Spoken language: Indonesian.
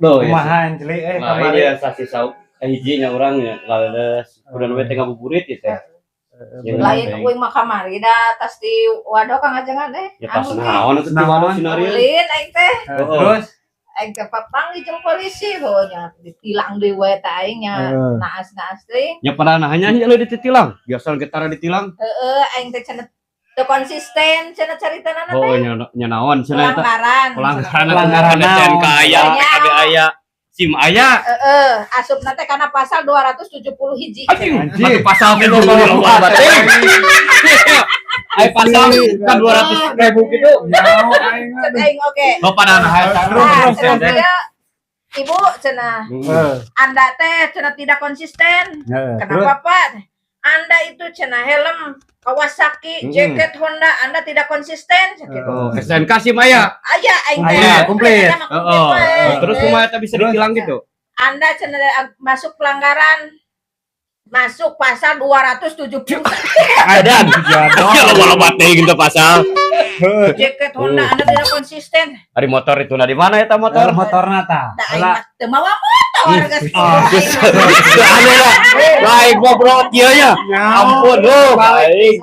Loh, Kumahan celik kamari ya sasi sauk hijinya orangnya lales udah we teh ngabuburit ieu teh. Lain uing mah kamari da tas di waduh Kang Ajengan Ya pas naon atuh di warung sinarieu. Ulin aing teh. Terus Aing teh papanggih jeung polisi heunya ditilang deui we teh aing nya naas-naas teh. Nya pernah nanya nya lu dititilang. Biasa getara ditilang. Heeh, aing teh cenah teu konsisten cenah caritana teh. Oh nya naon cenah eta? pelanggaran STNK aya, TKB aya, SIM aya. Asupna teh kana pasal 270 hiji. Anjing, pasal teh loba teh. Ai pasal kan 200.000 gitu. Aing oke. Lo pada Terus, Ibu cenah. Anda teh cenah tidak konsisten. Kenapa Pak? Anda itu cenah helm Kawasaki, jaket Honda, Anda tidak konsisten gitu. STNK SIM aya. Aya aing teh. Aya, komplit. Terus kumaha eta bisa ditilang gitu? Anda cenah masuk pelanggaran masuk pasal 270. Ada. Ya loba-loba teh gitu pasal. Jaket Honda Anda tidak konsisten. Ari motor itu di mana eta motor? Motorna tah. Da aing mah teu mawa motor geus. Baik ngobrol kieu nya. Ampun lu. Baik.